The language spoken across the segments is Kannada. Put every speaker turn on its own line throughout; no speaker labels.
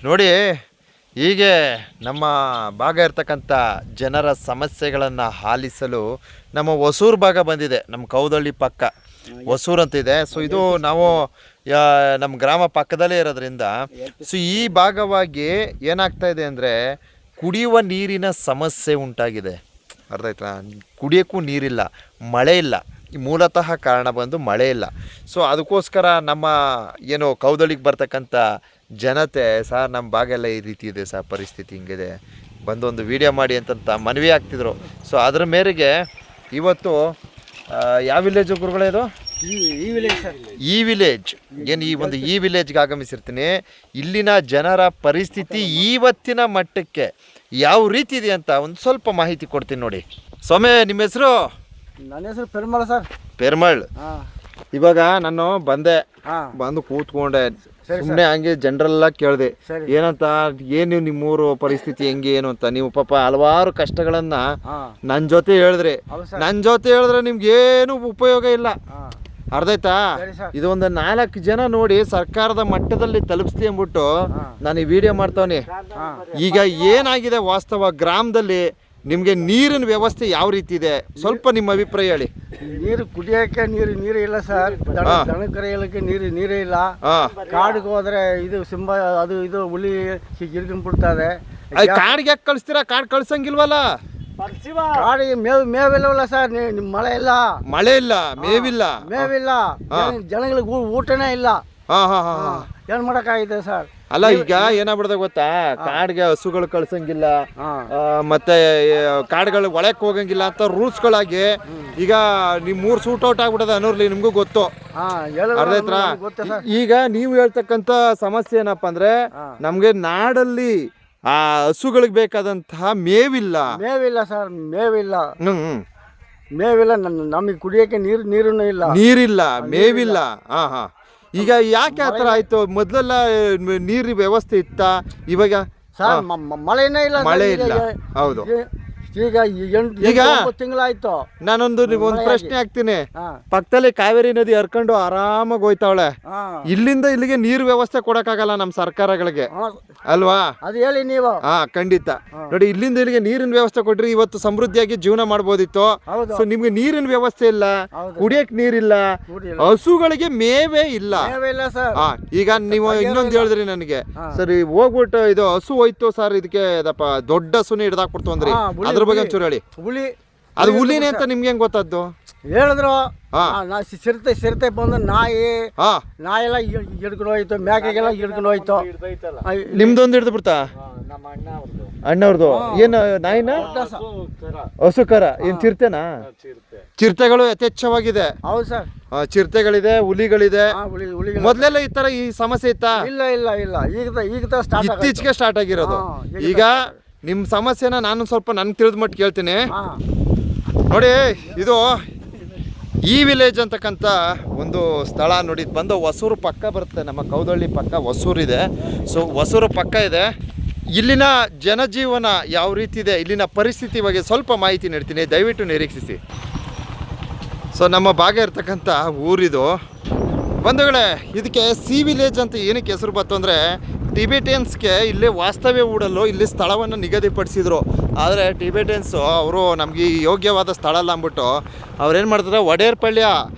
ನೋಡಿ, ಹೀಗೆ ನಮ್ಮ ಭಾಗ ಇರ್ತಕ್ಕಂಥ ಜನರ ಸಮಸ್ಯೆಗಳನ್ನು ಆಲಿಸಲು ನಮ್ಮ ಹೊಸೂರು ಭಾಗ ಬಂದಿದೆ. ನಮ್ಮ ಕೌದಳ್ಳಿ ಪಕ್ಕ ಹೊಸೂರು ಅಂತಿದೆ. ಸೊ ಇದು ನಾವು ನಮ್ಮ ಗ್ರಾಮ ಪಕ್ಕದಲ್ಲೇ ಇರೋದ್ರಿಂದ ಸೊ ಈ ಭಾಗವಾಗಿ ಏನಾಗ್ತಾ ಇದೆ ಅಂದರೆ ಕುಡಿಯುವ ನೀರಿನ ಸಮಸ್ಯೆ ಉಂಟಾಗಿದೆ. ಅರ್ಥ ಆಯ್ತಾ? ಕುಡಿಯೋಕ್ಕೂ ನೀರಿಲ್ಲ, ಮಳೆ ಇಲ್ಲ. ಮೂಲತಃ ಕಾರಣ ಬಂದು ಮಳೆ ಇಲ್ಲ. ಸೊ ಅದಕ್ಕೋಸ್ಕರ ನಮ್ಮ ಏನು ಕೌದಳ್ಳಿಗೆ ಬರ್ತಕ್ಕಂಥ ಜನತೆ, ಸರ್ ನಮ್ಮ ಭಾಗ ಎಲ್ಲ ಈ ರೀತಿ ಇದೆ ಸರ್, ಪರಿಸ್ಥಿತಿ ಹಿಂಗಿದೆ, ಬಂದೊಂದು ವಿಡಿಯೋ ಮಾಡಿ ಅಂತಂತ ಮನವಿ ಆಗ್ತಿದ್ರು. ಸೊ ಅದರ ಮೇರೆಗೆ ಇವತ್ತು ಯಾವ ವಿಲೇಜು ಗುರುಗಳೇ ಇದು? ಈ ವಿಲೇಜ್ ಏನು ಈ ವಿಲೇಜ್ಗೆ ಆಗಮಿಸಿರ್ತೀನಿ. ಇಲ್ಲಿನ ಜನರ ಪರಿಸ್ಥಿತಿ ಇವತ್ತಿನ ಮಟ್ಟಕ್ಕೆ ಯಾವ ರೀತಿ ಇದೆ ಅಂತ ಒಂದು ಸ್ವಲ್ಪ ಮಾಹಿತಿ ಕೊಡ್ತೀನಿ ನೋಡಿ. ಸೊಮೆ, ನಿಮ್ಮ ಹೆಸರು?
ನನ್ನ ಹೆಸರು ಪೆರ್ಮಳ್ ಸರ್.
ಪೆರ್ಮಳ್. ಇವಾಗ ನಾನು ಬಂದು ಕೂತ್ಕೊಂಡೆ, ಸುಮ್ಮನೆ ಹಂಗೆ ಜನರೆಲ್ಲ ಕೇಳಿದೆ ಏನಂತ, ಏನು ನಿಮ್ಮೂರು ಪರಿಸ್ಥಿತಿ ಹೆಂಗೆ ಏನು ಅಂತ. ನೀವು ಪಾಪ ಹಲವಾರು ಕಷ್ಟಗಳನ್ನ ನನ್ನ ಜೊತೆ ಹೇಳಿದ್ರೆ ನಿಮ್ಗೆ ಏನು ಉಪಯೋಗ ಇಲ್ಲ. ಅರ್ಥ ಆಯ್ತಾ? ಇದು ಒಂದು 4 ಜನ ನೋಡಿ ಸರ್ಕಾರದ ಮಟ್ಟದಲ್ಲಿ ತಲುಪಿಸ್ತಿ ಅಂದ್ಬಿಟ್ಟು ನಾನು ಈ ವಿಡಿಯೋ ಮಾಡ್ತಾವನಿ. ಈಗ ಏನಾಗಿದೆ ವಾಸ್ತವ ಗ್ರಾಮದಲ್ಲಿ ನಿಮಗೆ ನೀರಿನ ವ್ಯವಸ್ಥೆ ಯಾವ ರೀತಿ ಇದೆ ಸ್ವಲ್ಪ ನಿಮ್ಮ ಅಭಿಪ್ರಾಯ ಹೇಳಿ.
ನೀರು ಕುಡಿಯೋಕೆ ನೀರು ಇಲ್ಲ ಸರ್. ದನ ಕರೆಯಲಿಕ್ಕೆ ನೀರೇ ಇಲ್ಲ. ಕಾಡಿಗೆ ಹೋದ್ರೆ ಇದು ಸಿಂಹ ಅದು ಇದು ಹುಲಿ ಹಿಡ್ಕೊಂಡ್ ಬಿಡ್ತದೆ.
ಕಾಡಿಗೆ ಯಾಕೆ ಕಳಿಸ್ತೀರಾ? ಕಾಡು ಕಳ್ಸಂಗಿಲ್ವಲ್ಲ.
ಕಾಡಿಗೆ ಮೇವಿಲ್ಲವಲ್ಲ ಸರ್. ಮಳೆ ಇಲ್ಲ, ಮೇವಿಲ್ಲ. ಜನಗಳಿಗೆ ಊಟನೇ ಇಲ್ಲ. ಏನ್ ಮಾಡಕ್ಕಾಗಿದೆ ಸರ್?
ಅಲ್ಲ, ಈಗ ಏನಾಗ್ಬಿಡ್ದ ಗೊತ್ತಾ, ಕಾಡ್ಗೆ ಹಸುಗಳು ಕಳ್ಸಂಗಿಲ್ಲ, ಮತ್ತೆ ಕಾಡುಗಳಿಗೆ ಒಳಕ್ ಹೋಗಂಗಿಲ್ಲ ಅಂತ ರೂಲ್ಸ್ಗಳಾಗಿ ಈಗ ನಿಮ್ 3 ಸೂಟ್ ಔಟ್ ಆಗ್ಬಿಡದ ಅನ್ನೋರ್ಲಿ, ನಿಮ್ಗೂ ಗೊತ್ತು. ಅರ್ಧೈತ್ರ? ಈಗ ನೀವು ಹೇಳ್ತಕ್ಕಂತ ಸಮಸ್ಯೆ ಏನಪ್ಪಾ ಅಂದ್ರೆ, ನಮ್ಗೆ ನಾಡಲ್ಲಿ ಆ ಹಸುಗಳಿಗೆ ಬೇಕಾದಂತಹ ಮೇವಿಲ್ಲ
ಸರ್. ಮೇವಿಲ್ಲ. ನಮಗೆ ಕುಡಿಯಕ್ಕೆ ನೀರಿಲ್ಲ,
ಮೇವಿಲ್ಲ. ಈಗ ಯಾಕೆ ಆತರ ಆಯ್ತು? ಮೊದ್ಲೆಲ್ಲ ನೀರಿನ ವ್ಯವಸ್ಥೆ ಇತ್ತ, ಇವಾಗ
ಮಳೆನೇ ಇಲ್ಲ.
ಹೌದು.
ಈಗ ತಿಂಗಳಾಯ್ತು.
ನಾನೊಂದು ಒಂದು ಪ್ರಶ್ನೆ ಹಾಕ್ತೀನಿ. ಪಕ್ಕದಲ್ಲಿ ಕಾವೇರಿ ನದಿ ಹರ್ಕೊಂಡು ಆರಾಮಾಗಿ ಹೋಯ್ತಾವಳೆ. ಇಲ್ಲಿಂದ ಇಲ್ಲಿಗೆ ನೀರು ವ್ಯವಸ್ಥೆ ಕೊಡಕ್ಕಾಗಲ್ಲ ನಮ್ಮ ಸರ್ಕಾರಗಳಿಗೆ, ಅಲ್ವಾ?
ಅದು ಹೇಳಿ ನೀವು.
ಖಂಡಿತ. ನೋಡಿ, ಇಲ್ಲಿಂದ ಇಲ್ಲಿಗೆ ನೀರಿನ ವ್ಯವಸ್ಥೆ ಕೊಟ್ರಿ ಇವತ್ತು ಸಮೃದ್ಧಿಯಾಗಿ ಜೀವನ ಮಾಡ್ಬೋದಿತ್ತು. ಸೊ ನಿಮ್ಗೆ ನೀರಿನ ವ್ಯವಸ್ಥೆ ಇಲ್ಲ, ಕುಡಿಯಕ್ ನೀರಿಲ್ಲ, ಹಸುಗಳಿಗೆ ಮೇವೇ ಇಲ್ಲ. ಈಗ ನೀವು ಇನ್ನೊಂದು ಹೇಳಿದ್ರಿ ನನಗೆ, ಸರಿ ಹೋಗ್ಬಿಟ್ಟು ಇದು ಹಸು ಹೋಯ್ತು ಸರ್, ಇದಕ್ಕೆ ದೊಡ್ಡ ಹಸುನೇ ಹಿಡ್ದಾಕ್ಬಿಡ್ತು ಅಂದ್ರಿ. ಅದ್ರ ಬಗ್ಗೆ ಒಂಚೂರು ಹೇಳಿ. ಅದು ಹುಲಿನೇ ಅಂತ ನಿಮ್ಗೆ ಹೆಂಗ್ ಗೊತ್ತದ್ದು?
ಹೇಳಿದ್ರು. ಸಿರ್ತೆ ಬಂದು ನಾಯಿ ಎಲ್ಲ ಹಿಡ್ಕೊಂಡು ಹೋಯ್ತು, ಮೇಕೆಗೆಲ್ಲ ಹಿಡ್ಕೊಂಡು ಹೋಯ್ತು.
ನಿಮ್ದೊಂದು ಹಿಡ್ದು ಬಿಡ್ತಾ? ಅಣ್ಣವ್ರದ್ದು ಏನು ನಾಯಿನ? ಹಸು ಕರ ಏನ್ ಚಿರತೆನಾ? ಚಿರತೆಗಳು ಯಥೇಚ್ಛವಾಗಿದೆ.
ಹೌದು ಸರ್.
ಚಿರತೆಗಳಿದೆ, ಹುಲಿಗಳಿದೆ. ಮೊದ್ಲೆಲ್ಲ ಈ ಸಮಸ್ಯೆ ಇತ್ತಾ?
ಇಲ್ಲ. ಈಗ
ಇತ್ತೀಚೆಗೆ ಸ್ಟಾರ್ಟ್ ಆಗಿರೋದು. ಈಗ ನಿಮ್ಮ ಸಮಸ್ಯೆನ ನಾನು ಸ್ವಲ್ಪ ನನ್ಗೆ ತಿಳಿದ ಮಟ್ಟು ಕೇಳ್ತೀನಿ ನೋಡಿ. ಇದು ಈ ವಿಲೇಜ್ ಅಂತಕ್ಕಂಥ ಒಂದು ಸ್ಥಳ ನೋಡಿ, ಬಂದು ಹೊಸೂರು ಪಕ್ಕ ಬರುತ್ತೆ. ನಮ್ಮ ಕೌದಳ್ಳಿ ಪಕ್ಕ ಹೊಸೂರು ಇದೆ. ಸೊ ಹೊಸೂರು ಪಕ್ಕ ಇದೆ. ಇಲ್ಲಿನ ಜನಜೀವನ ಯಾವ ರೀತಿ ಇದೆ, ಇಲ್ಲಿನ ಪರಿಸ್ಥಿತಿ ಬಗ್ಗೆ ಸ್ವಲ್ಪ ಮಾಹಿತಿ ನೀಡ್ತೀನಿ, ದಯವಿಟ್ಟು ನಿರೀಕ್ಷಿಸಿ. ಸೊ ನಮ್ಮ ಭಾಗ ಇರ್ತಕ್ಕಂಥ ಊರಿದು ಬಂಧುಗಳೇ. ಇದಕ್ಕೆ ಸಿ ವಿಲೇಜ್ ಅಂತ ಏನಕ್ಕೆ ಹೆಸರು ಬಂತು ಅಂದರೆ, ಟಿಬೆಟಿಯನ್ಸ್ಗೆ ಇಲ್ಲಿ ವಾಸ್ತವ್ಯ ಹೂಡಲು ಇಲ್ಲಿ ಸ್ಥಳವನ್ನು ನಿಗದಿಪಡಿಸಿದರು. ಆದರೆ ಟಿಬೆಟಿಯನ್ಸು ಅವರು ನಮಗೆ ಯೋಗ್ಯವಾದ ಸ್ಥಳ ಅಲ್ಲ ಅಂದ್ಬಿಟ್ಟು ಅವ್ರೇನು ಮಾಡ್ತಾರೆ, ಒಡೇರ್ಪಳ್ಳಿಯ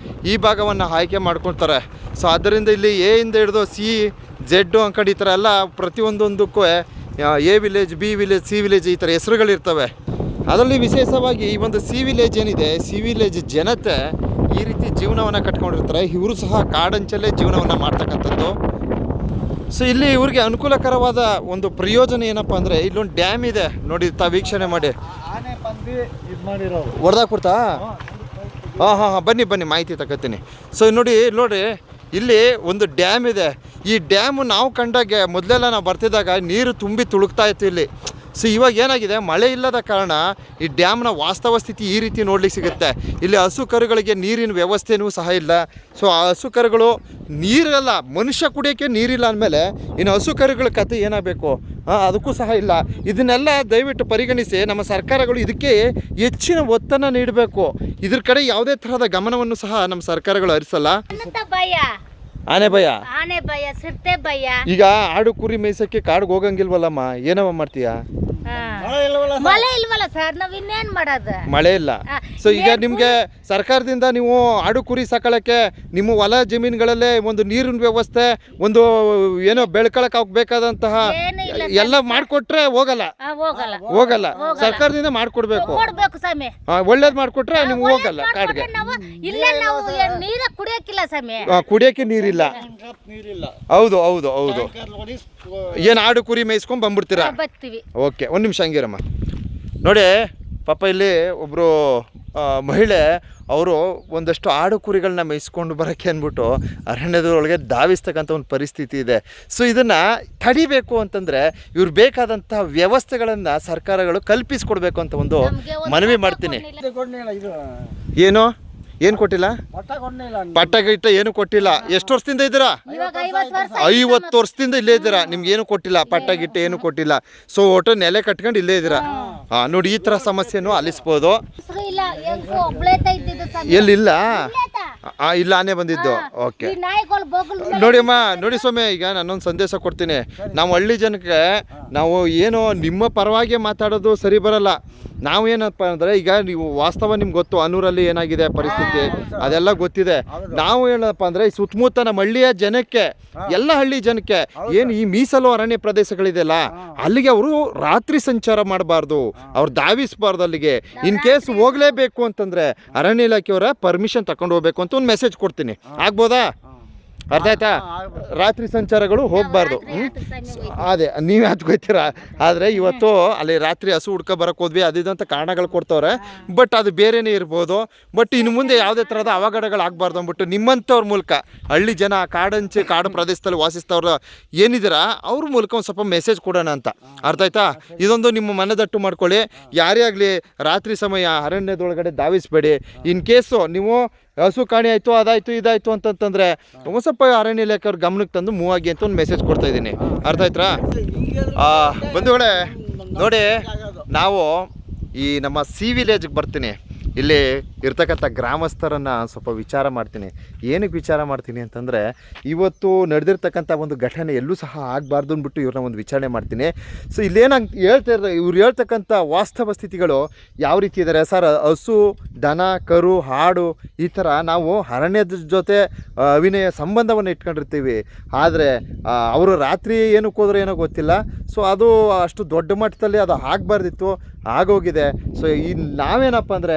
ಈ ಭಾಗವನ್ನು ಆಯ್ಕೆ ಮಾಡ್ಕೊಳ್ತಾರೆ. ಸೊ ಆದ್ದರಿಂದ ಇಲ್ಲಿ ಎ ಇಂದ ಹಿಡಿದು ಸಿ, ಜೆಡ್ಡು ಅಂಕಡಿ ಈ ಥರ ಎಲ್ಲ ಪ್ರತಿಯೊಂದೊಂದಕ್ಕೂ A village, B village, C village ಈ ಥರ ಹೆಸರುಗಳಿರ್ತವೆ. ಅದರಲ್ಲಿ ವಿಶೇಷವಾಗಿ ಈ ಒಂದು ಸಿ ವಿಲೇಜ್ ಏನಿದೆ, ಸಿ ವಿಲೇಜ್ ಜನತೆ ಈ ರೀತಿ ಜೀವನವನ್ನು ಕಟ್ಕೊಂಡಿರ್ತಾರೆ. ಇವರು ಸಹ ಕಾಡಂಚಲ್ಲೇ ಜೀವನವನ್ನು ಮಾಡ್ತಕ್ಕಂಥದ್ದು. ಸೊ ಇಲ್ಲಿ ಇವ್ರಿಗೆ ಅನುಕೂಲಕರವಾದ ಒಂದು ಪ್ರಯೋಜನ ಏನಪ್ಪ ಅಂದರೆ, ಇಲ್ಲೊಂದು ಡ್ಯಾಮ್ ಇದೆ ನೋಡಿ, ವೀಕ್ಷಣೆ ಮಾಡಿ. ಹೊಡೆದಾಕ್ಬಿಡ್ತಾ? ಹಾಂ, ಬನ್ನಿ ಮಾಹಿತಿ ತಗೋತೀನಿ. ಸೊ ನೋಡ್ರಿ ಇಲ್ಲಿ ಒಂದು ಡ್ಯಾಮ್ ಇದೆ. ಈ ಡ್ಯಾಮು ನಾವು ಕಂಡಾಗೆ ಮೊದಲೆಲ್ಲ ನಾವು ಬರ್ತಿದ್ದಾಗ ನೀರು ತುಂಬಿ ತುಳುಕ್ತಾ ಇತ್ತು ಇಲ್ಲಿ. ಸೊ ಇವಾಗ ಏನಾಗಿದೆ, ಮಳೆ ಇಲ್ಲದ ಕಾರಣ ಈ ಡ್ಯಾಮ್ನ ವಾಸ್ತವ ಸ್ಥಿತಿ ಈ ರೀತಿ ನೋಡ್ಲಿಕ್ಕೆ ಸಿಗುತ್ತೆ. ಇಲ್ಲಿ ಹಸು ಕರುಗಳಿಗೆ ನೀರಿನ ವ್ಯವಸ್ಥೆನೂ ಸಹ ಇಲ್ಲ. ಸೊ ಆ ಹಸು ಕರುಗಳು ನೀರಲ್ಲ, ಮನುಷ್ಯ ಕುಡಿಯೋಕ್ಕೆ ನೀರಿಲ್ಲ ಅಂದಮೇಲೆ ಇನ್ನು ಹಸು ಕರುಗಳ ಕತೆ ಏನಾಗಬೇಕು? ಅದಕ್ಕೂ ಸಹ ಇಲ್ಲ. ಇದನ್ನೆಲ್ಲ ದಯವಿಟ್ಟು ಪರಿಗಣಿಸಿ ನಮ್ಮ ಸರ್ಕಾರಗಳು ಇದಕ್ಕೆ ಹೆಚ್ಚಿನ ಒತ್ತನ್ನು ನೀಡಬೇಕು. ಇದ್ರ ಕಡೆ ಯಾವುದೇ ಥರದ ಗಮನವನ್ನು ಸಹ ನಮ್ಮ ಸರ್ಕಾರಗಳು ಹರಿಸಲ್ಲ. ಆನೆ ಭಯ,
ಆನೆ ಭಯ, ಸಿರ್ತೆ ಭಯ.
ಈಗ ಆಡು ಕುರಿ ಮೇಯ್ಸಕ್ಕೆ ಕಾಡ್ಗೆ ಹೋಗಂಗಿಲ್ವಲ್ಲಮ್ಮ, ಏನವ ಮಾಡ್ತೀಯಾ?
ಮಳೆ ಇಲ್ವಲ್ಲ ಸರ್, ನಾವ್ ಇನ್ನೇನ್ ಮಾಡೋದು?
ಮಳೆ ಇಲ್ಲ. ಸೊ ಈಗ ನಿಮ್ಗೆ ಸರ್ಕಾರದಿಂದ ನೀವು ಆಡು ಕುರಿ ಸಾಕಳಕ್ಕೆ ನಿಮ್ಮ ಹೊಲ ಜಮೀನುಗಳಲ್ಲೇ ಒಂದು ನೀರಿನ ವ್ಯವಸ್ಥೆ, ಒಂದು ಏನೋ ಬೆಳ್ಕೊಳಕ್ ಬೇಕಾದಂತಹ ಎಲ್ಲ ಮಾಡ್ಕೊಟ್ರೆ ಹೋಗಲ್ಲ, ಹೋಗಲ್ಲ. ಸರ್ಕಾರದಿಂದ ಮಾಡ್ಕೊಡ್ಬೇಕು,
ಕೊಡ್ಬೇಕು ಸ್ವಾಮಿ.
ಒಳ್ಳೇದ್ ಮಾಡ್ಕೊಟ್ರೆ ನೀವು ಹೋಗಲ್ಲ ಕಾಡ್ಗೆ.
ಇಲ್ಲ ನಾವು ನೀರ ಕುಡಿಯಕ್ಕಿಲ್ಲ ಸ್ವಾಮಿ,
ಕುಡಿಯಕ್ಕೆ ನೀರಿಲ್ಲ. ಹೌದು ಹೌದು ಹೌದು. ಏನ್ ಆಡು ಕುರಿ ಮೇಯಿಸ್ಕೊಂಡ್ ಬಂದ್ಬಿಡ್ತೀರಾ?
ಬರ್ತೀವಿ.
ಓಕೆ, ಒಂದು ನಿಮಿಷ ಹಂಗಿರಮ್ಮ. ನೋಡಿ ಪಾಪ ಇಲ್ಲಿ ಒಬ್ಬರು ಮಹಿಳೆ, ಅವರು ಒಂದಷ್ಟು ಆಡು ಕುರಿಗಳನ್ನ ಮೇಯಿಸ್ಕೊಂಡು ಬರೋಕ್ಕೆ ಅಂದ್ಬಿಟ್ಟು ಅರಣ್ಯದೊಳಗೆ ಧಾವಿಸ್ತಕ್ಕಂಥ ಒಂದು ಪರಿಸ್ಥಿತಿ ಇದೆ. ಸೊ ಇದನ್ನು ತಡಿಬೇಕು ಅಂತಂದರೆ ಇವ್ರು ಬೇಕಾದಂಥ ವ್ಯವಸ್ಥೆಗಳನ್ನು ಸರ್ಕಾರಗಳು ಕಲ್ಪಿಸ್ಕೊಡ್ಬೇಕು ಅಂತ ಒಂದು ಮನವಿ ಮಾಡ್ತೀನಿ. ಏನು ಏನು ಕೊಟ್ಟಿಲ್ಲ? ಪಟ್ಟ ಗಿಟ್ಟ ಏನು ಕೊಟ್ಟಿಲ್ಲ. ಎಷ್ಟು ವರ್ಷದಿಂದ ಇದ್ದೀರಾ? 50 ವರ್ಷದಿಂದ ಇಲ್ಲೇ ಇದ್ದೀರಾ. ನಿಮ್ಗೆ ಏನು ಕೊಟ್ಟಿಲ್ಲ, ಪಟ್ಟ ಗಿಟ್ಟ ಏನು ಕೊಟ್ಟಿಲ್ಲ. ಸೊ ಒಟ್ಟು ನೆಲೆ ಕಟ್ಕೊಂಡು ಇಲ್ಲೇ ಇದ್ದೀರಾ. ನೋಡಿ, ಈ ಥರ ಸಮಸ್ಯೆನೂ ಆಲಿಸ್ಬೋದು. ಎಲ್ಲಿಲ್ಲ? ಇಲ್ಲ, ಆನೆ ಬಂದಿದ್ದು. ಓಕೆ, ನೋಡಿ ಅಮ್ಮ, ನೋಡಿ ಸ್ವಾಮಿ, ಈಗ ನಾನೊಂದು ಸಂದೇಶ ಕೊಡ್ತೀನಿ. ನಾವು ಹಳ್ಳಿ ಜನಕ್ಕೆ ನಾವು ಏನು ನಿಮ್ಮ ಪರವಾಗಿ ಮಾತಾಡೋದು ಸರಿ ಬರಲ್ಲ. ನಾವು ಏನಪ್ಪ ಅಂದರೆ, ಈಗ ನೀವು ವಾಸ್ತವ ನಿಮ್ಗೆ ಗೊತ್ತು ಅನೂರಲ್ಲಿ ಏನಾಗಿದೆ ಪರಿಸ್ಥಿತಿ, ಅದೆಲ್ಲ ಗೊತ್ತಿದೆ. ನಾವು ಏನಪ್ಪ ಅಂದರೆ ಈ ಸುತ್ತಮುತ್ತ ನಮ್ಮ ಹಳ್ಳಿಯ ಜನಕ್ಕೆ, ಎಲ್ಲ ಹಳ್ಳಿ ಜನಕ್ಕೆ ಏನು ಈ ಮೀಸಲು ಅರಣ್ಯ ಪ್ರದೇಶಗಳಿದೆಯಲ್ಲ, ಅಲ್ಲಿಗೆ ಅವರು ರಾತ್ರಿ ಸಂಚಾರ ಮಾಡಬಾರ್ದು, ಅವ್ರು ಧಾವಿಸಬಾರ್ದು. ಅಲ್ಲಿಗೆ ಇನ್ ಕೇಸ್ ಹೋಗಲೇಬೇಕು ಅಂತಂದರೆ ಅರಣ್ಯ ಇಲಾಖೆಯವರ ಪರ್ಮಿಷನ್ ತಗೊಂಡು ಹೋಗ್ಬೇಕು ಅಂತ ಒಂದು ಮೆಸೇಜ್ ಕೊಡ್ತೀನಿ. ಆಗ್ಬೋದಾ? ಅರ್ಥ ಆಯ್ತಾ? ರಾತ್ರಿ ಸಂಚಾರಗಳು ಹೋಗಬಾರ್ದು. ಅದೇ ನೀವೇ ಹತ್ಕೊಯ್ತೀರಾ. ಆದರೆ ಇವತ್ತು ಅಲ್ಲಿ ರಾತ್ರಿ ಹಸು ಹುಡ್ಕೊ ಬರೋಕೆ ಹೋದ್ವಿ, ಅದಿದಂಥ ಕಾರಣಗಳು ಕೊಡ್ತವ್ರೆ. ಬಟ್ ಅದು ಬೇರೆಯೇ ಇರ್ಬೋದು. ಬಟ್ ಇನ್ನು ಮುಂದೆ ಯಾವುದೇ ಥರದ ಅವಘಡಗಳಾಗಬಾರ್ದು ಅಂದ್ಬಿಟ್ಟು ನಿಮ್ಮಂಥವ್ರ ಮೂಲಕ ಹಳ್ಳಿ ಜನ, ಕಾಡಂಚೆ ಕಾಡು ಪ್ರದೇಶದಲ್ಲಿ ವಾಸಿಸ್ತವ್ರು ಏನಿದ್ದೀರಾ ಅವ್ರ ಮೂಲಕ ಒಂದು ಸ್ವಲ್ಪ ಮೆಸೇಜ್ ಕೊಡೋಣ ಅಂತ. ಅರ್ಥ ಆಯ್ತಾ? ಇದೊಂದು ನಿಮ್ಮ ಮನದಟ್ಟು ಮಾಡ್ಕೊಳ್ಳಿ. ಯಾರೇ ಆಗಲಿ ರಾತ್ರಿ ಸಮಯ ಅರಣ್ಯದೊಳಗಡೆ ಧಾವಿಸಬೇಡಿ. ಇನ್ ಕೇಸು ನೀವು ಹಸು ಕಾಣಿ ಆಯಿತು, ಅದಾಯಿತು, ಇದಾಯಿತು ಅಂತಂತಂದರೆ ಒಂದು ಸ್ವಲ್ಪ ಅರಣ್ಯ ಇಲಾಖೆಯವ್ರ ಗಮನಕ್ಕೆ ತಂದು ಮೂವ್ ಆಗಿ ಅಂತ ಒಂದು ಮೆಸೇಜ್ ಕೊಡ್ತಾ ಇದ್ದೀನಿ. ಅರ್ಥ ಆಯ್ತಾ? ಬಂಧುಗಳೇ, ನೋಡಿ, ನಾವು ಈ ನಮ್ಮ ಸಿ ವಿಲೇಜ್ಗೆ ಬರ್ತೀನಿ. ಇಲ್ಲಿ ಇರ್ತಕ್ಕಂಥ ಗ್ರಾಮಸ್ಥರನ್ನು ಸ್ವಲ್ಪ ವಿಚಾರ ಮಾಡ್ತೀನಿ. ಏನಕ್ಕೆ ವಿಚಾರ ಮಾಡ್ತೀನಿ ಅಂತಂದರೆ, ಇವತ್ತು ನಡೆದಿರ್ತಕ್ಕಂಥ ಒಂದು ಘಟನೆ ಎಲ್ಲೂ ಸಹ ಆಗಬಾರ್ದು ಅಂದ್ಬಿಟ್ಟು ಇವ್ರನ್ನ ಒಂದು ವಿಚಾರಣೆ ಮಾಡ್ತೀನಿ. ಸೊ ಇಲ್ಲೇನಂಗೆ ಇವ್ರು ಹೇಳ್ತಕ್ಕಂಥ ವಾಸ್ತವ ಸ್ಥಿತಿಗಳು ಯಾವ ರೀತಿ ಇದ್ದಾರೆ ಸರ್? ಹಸು, ದನ, ಕರು, ಹಾಡು, ಈ ಥರ ನಾವು ಅರಣ್ಯದ ಜೊತೆ ಅವಿನಯ ಸಂಬಂಧವನ್ನು ಇಟ್ಕೊಂಡಿರ್ತೀವಿ. ಆದರೆ ಅವರು ರಾತ್ರಿ ಏನಕ್ಕೆ ಹೋದ್ರೆ ಏನೋ ಗೊತ್ತಿಲ್ಲ. ಸೊ ಅದು ಅಷ್ಟು ದೊಡ್ಡ ಮಟ್ಟದಲ್ಲಿ ಅದು ಆಗಬಾರ್ದಿತ್ತು, ಆಗೋಗಿದೆ. ಸೊ ಈ ನಾವೇನಪ್ಪ ಅಂದರೆ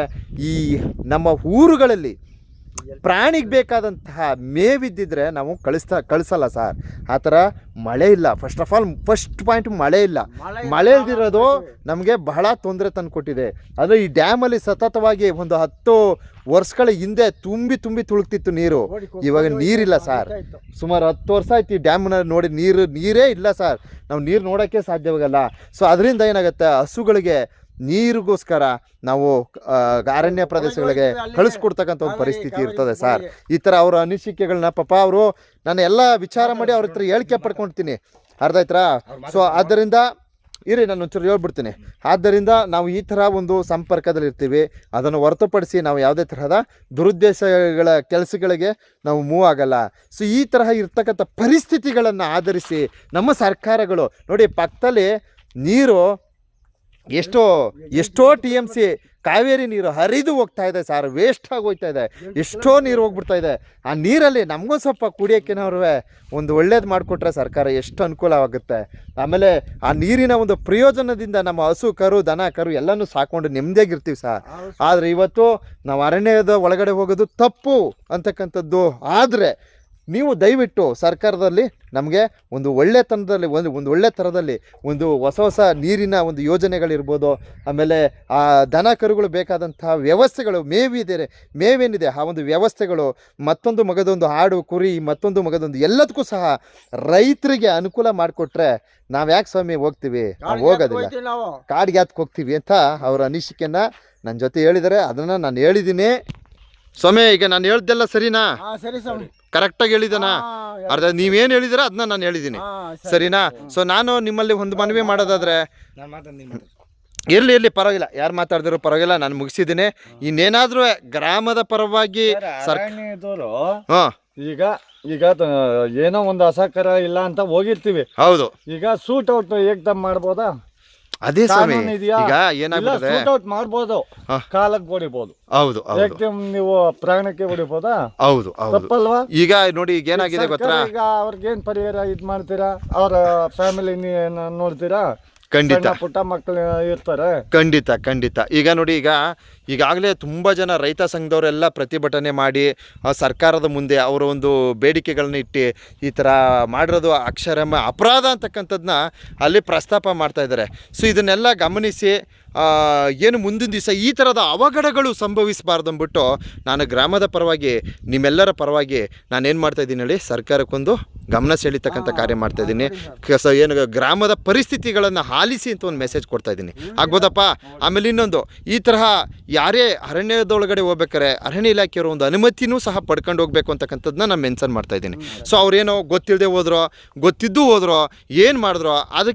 ಈ ನಮ್ಮ ಊರುಗಳಲ್ಲಿ ಪ್ರಾಣಿಗೆ ಬೇಕಾದಂತಹ ಮೇವಿದ್ದಿದ್ರೆ ನಾವು ಕಳಿಸಲ್ಲ ಸರ್. ಆ ಥರ ಮಳೆ ಇಲ್ಲ. ಫಸ್ಟ್ ಪಾಯಿಂಟ್ ಮಳೆ ಇಲ್ಲ. ಮಳೆ ಇಲ್ದಿರೋದು ನಮಗೆ ಬಹಳ ತೊಂದರೆ ತಂದುಕೊಟ್ಟಿದೆ. ಅದು ಈ ಡ್ಯಾಮಲ್ಲಿ ಸತತವಾಗಿ ಒಂದು 10 ವರ್ಷಗಳ ಹಿಂದೆ ತುಂಬಿ ತುಳುಕ್ತಿತ್ತು ನೀರು. ಇವಾಗ ನೀರಿಲ್ಲ ಸರ್. ಸುಮಾರು 10 ವರ್ಷ ಆಯ್ತು ಈ ಡ್ಯಾಮ್ನ ನೋಡಿ, ನೀರೇ ಇಲ್ಲ ಸರ್. ನಾವು ನೀರು ನೋಡೋಕ್ಕೆ ಸಾಧ್ಯವಾಗಲ್ಲ. ಸೊ ಅದರಿಂದ ಏನಾಗುತ್ತೆ, ಹಸುಗಳಿಗೆ ನೀರಿಗೋಸ್ಕರ ನಾವು ಅರಣ್ಯ ಪ್ರದೇಶಗಳಿಗೆ ಕಳಿಸ್ಕೊಡ್ತಕ್ಕಂಥ ಒಂದು ಪರಿಸ್ಥಿತಿ ಇರ್ತದೆ ಸರ್. ಈ ಥರ ಅವರ ಅನಿಸಿಕೆಗಳನ್ನ ಪಾಪ ಅವರು ನಾನು ಎಲ್ಲ ವಿಚಾರ ಮಾಡಿ ಅವ್ರ ಹತ್ರ ಹೇಳಿಕೆ ಪಡ್ಕೊಳ್ತೀನಿ. ಅರ್ಥ ಆಯ್ತಾ? ಸೊ ಆದ್ದರಿಂದ ನಾನು ಒಂಚೂರು ಹೇಳ್ಬಿಡ್ತೀನಿ. ಆದ್ದರಿಂದ ನಾವು ಈ ಥರ ಒಂದು ಸಂಪರ್ಕದಲ್ಲಿ ಇರ್ತೀವಿ. ಅದನ್ನು ಹೊರತುಪಡಿಸಿ ನಾವು ಯಾವುದೇ ತರಹದ ದುರುದ್ದೇಶಗಳ ಕೆಲಸಗಳಿಗೆ ನಾವು ಮೂವ್ ಆಗಲ್ಲ. ಸೊ ಈ ತರಹ ಇರ್ತಕ್ಕಂಥ ಪರಿಸ್ಥಿತಿಗಳನ್ನು ಆಧರಿಸಿ ನಮ್ಮ ಸರ್ಕಾರಗಳು ನೋಡಿ, ಪಕ್ಕದಲ್ಲಿ ನೀರು ಎಷ್ಟೋ TMC ಕಾವೇರಿ ನೀರು ಹರಿದು ಹೋಗ್ತಾ ಇದೆ ಸರ್. ವೇಸ್ಟ್ ಆಗೋಗ್ತಾ ಇದೆ. ಎಷ್ಟೋ ನೀರು ಹೋಗ್ಬಿಡ್ತಾ ಇದೆ. ಆ ನೀರಲ್ಲಿ ನಮಗೂ ಸ್ವಲ್ಪ ಕುಡಿಯೋಕ್ಕೇನವ್ರು ಒಂದು ಒಳ್ಳೇದು ಮಾಡಿಕೊಟ್ರೆ ಸರ್ಕಾರ ಎಷ್ಟು ಅನುಕೂಲವಾಗುತ್ತೆ. ಆಮೇಲೆ ಆ ನೀರಿನ ಒಂದು ಪ್ರಯೋಜನದಿಂದ ನಮ್ಮ ಹಸು, ಕರು, ದನ, ಕರು ಎಲ್ಲನೂ ಸಾಕೊಂಡು ನೆಮ್ಮದಿಯಾಗಿರ್ತೀವಿ ಸರ್. ಆದರೆ ಇವತ್ತು ನಾವು ಅರಣ್ಯದ ಒಳಗಡೆ ಹೋಗೋದು ತಪ್ಪು ಅಂತಕ್ಕಂಥದ್ದು. ಆದರೆ ನೀವು ದಯವಿಟ್ಟು ಸರ್ಕಾರದಲ್ಲಿ ನಮಗೆ ಒಂದು ಒಳ್ಳೆತನದಲ್ಲಿ ಒಂದು ಒಳ್ಳೆ ಥರದಲ್ಲಿ ಒಂದು ಹೊಸ ನೀರಿನ ಒಂದು ಯೋಜನೆಗಳಿರ್ಬೋದು. ಆಮೇಲೆ ಆ ದನ ಕರುಗಳು ಬೇಕಾದಂತಹ ವ್ಯವಸ್ಥೆಗಳು, ಮೇವೇನಿದೆ ಆ ಒಂದು ವ್ಯವಸ್ಥೆಗಳು, ಮತ್ತೊಂದು ಮಗದೊಂದು ಆಡು, ಕುರಿ, ಮತ್ತೊಂದು ಮಗದೊಂದು ಎಲ್ಲದಕ್ಕೂ ಸಹ ರೈತರಿಗೆ ಅನುಕೂಲ ಮಾಡಿಕೊಟ್ರೆ ನಾವು ಯಾಕೆ ಸ್ವಾಮಿ ಹೋಗ್ತೀವಿ? ನಾವು ಹೋಗೋದಿಲ್ಲ. ಕಾಡಿಗೆ ಯಾಕೆ ಹೋಗ್ತೀವಿ ಅಂತ ಅವರ ಅನಿಸಿಕೆಯನ್ನು ನನ್ನ ಜೊತೆ ಹೇಳಿದ್ದಾರೆ. ಅದನ್ನು ನಾನು ಹೇಳಿದ್ದೀನಿ ಸ್ವಾಮಿ. ಈಗ ನಾನು ಹೇಳ್ದೆಲ್ಲ ಸರಿನಾ?
ಸರಿ ಸ್ವಾಮಿ,
ಕರೆಕ್ಟಾಗಿ ಹೇಳಿದನಾ? ಅರ್ಧ ನೀವೇನು ಹೇಳಿದಿರ ಅದನ್ನ ನಾನು ಹೇಳಿದ್ದೀನಿ, ಸರಿನಾ? ಸೊ ನಾನು ನಿಮ್ಮಲ್ಲಿ ಒಂದು ಮನವಿ ಮಾಡೋದಾದ್ರೆ, ಇರಲಿ ಪರವಾಗಿಲ್ಲ, ಯಾರು ಮಾತಾಡಿದ್ರು ಪರವಾಗಿಲ್ಲ, ನಾನು ಮುಗಿಸಿದ್ದೀನಿ. ಇನ್ನೇನಾದ್ರೂ ಗ್ರಾಮದ ಪರವಾಗಿ
ಈಗ ಏನೋ ಒಂದು ಅಸಹಕಾರ ಇಲ್ಲ ಅಂತ ಹೋಗಿರ್ತೀವಿ.
ಹೌದು,
ಈಗ ಸೂಟ್ ಔಟ್ ಏಕ್ದಮ್ ಮಾಡ್ಬೋದಾ?
ಅದೇ ಸ್ವಾಮಿ.
ಕಾನೂನು ಇದೆಯಾ?
ಈಗ
ಇಲ್ಲ,
ಏನಾಗ್ತದೆ,
ಸೂಟ್ ಔಟ್ ಮಾಡ್ಬೋದು,
ಹಾ.
ಕಾಲಕ್ಕೆ ಹೊಡಿಬೋದು.
ಹೌದು ಹೌದು
ಏಕ್ದಮ್ ನೀವು ಪ್ರಾಣಕ್ಕೆ ಹೊಡಿಬೋದಾ?
ಹೌದು ಹೌದು.
ತಪ್ಪಲ್ವಾ?
ಈಗ ನೋಡಿ ಈಗ ಏನಾಗಿದೆ ಗೊತ್ತಾ,
ಈಗ ಅವ್ರಿಗೇನ್ ಪರಿಹಾರ ಇದ್ ಮಾಡ್ತೀರಾ? ಅವ್ರ ಫ್ಯಾಮಿಲಿ ನೋಡ್ತೀರಾ?
ಖಂಡಿತ
ಸಣ್ಣ ಪುಟ್ಟ ಮಕ್ಕಳು ಇರ್ತಾರೆ.
ಖಂಡಿತ ಖಂಡಿತ. ಈಗ ನೋಡಿ, ಈಗಾಗಲೇ ತುಂಬ ಜನ ರೈತ ಸಂಘದವರೆಲ್ಲ ಪ್ರತಿಭಟನೆ ಮಾಡಿ ಸರ್ಕಾರದ ಮುಂದೆ ಅವರ ಒಂದು ಬೇಡಿಕೆಗಳನ್ನ ಇಟ್ಟು ಈ ಥರ ಮಾಡಿರೋದು ಅಕ್ಷರಮ ಅಪರಾಧ ಅಂತಕ್ಕಂಥದ್ದನ್ನ ಅಲ್ಲಿ ಪ್ರಸ್ತಾಪ ಮಾಡ್ತಾ ಇದ್ದಾರೆ. ಸೊ ಇದನ್ನೆಲ್ಲ ಗಮನಿಸಿ ಏನು ಮುಂದಿನ ದಿವಸ ಈ ಥರದ ಅವಘಡಗಳು ಸಂಭವಿಸಬಾರ್ದು ಅಂದ್ಬಿಟ್ಟು ನಾನು ಗ್ರಾಮದ ಪರವಾಗಿ, ನಿಮ್ಮೆಲ್ಲರ ಪರವಾಗಿ ನಾನೇನು ಮಾಡ್ತಾಯಿದ್ದೀನಿ ಹೇಳಿ, ಸರ್ಕಾರಕ್ಕೊಂದು ಗಮನ ಸೆಳೀತಕ್ಕಂಥ ಕಾರ್ಯ ಮಾಡ್ತಾಯಿದ್ದೀನಿ. ಏನು ಗ್ರಾಮದ ಪರಿಸ್ಥಿತಿಗಳನ್ನು ಆಲಿಸಿ ಅಂತ ಒಂದು ಮೆಸೇಜ್ ಕೊಡ್ತಾಯಿದ್ದೀನಿ. ಆಗ್ಬೋದಪ್ಪ? ಆಮೇಲೆ ಇನ್ನೊಂದು, ಈ ತರಹ ಯಾರೇ ಅರಣ್ಯದೊಳಗಡೆ ಹೋಗ್ಬೇಕಾರೆ ಅರಣ್ಯ ಇಲಾಖೆಯವರು ಒಂದು ಅನುಮತಿನೂ ಸಹ ಪಡ್ಕೊಂಡು ಹೋಗ್ಬೇಕು ಅಂತಕ್ಕಂಥದ್ದನ್ನ ನಾನು ಮೆನ್ಷನ್ ಮಾಡ್ತಾಯಿದ್ದೀನಿ. ಸೊ ಅವ್ರೇನೋ ಗೊತ್ತಿಲ್ಲದೆ ಹೋದ್ರೋ ಗೊತ್ತಿದ್ದು ಹೋದ್ರೋ ಏನು ಮಾಡಿದ್ರೋ ಅದಕ್ಕೆ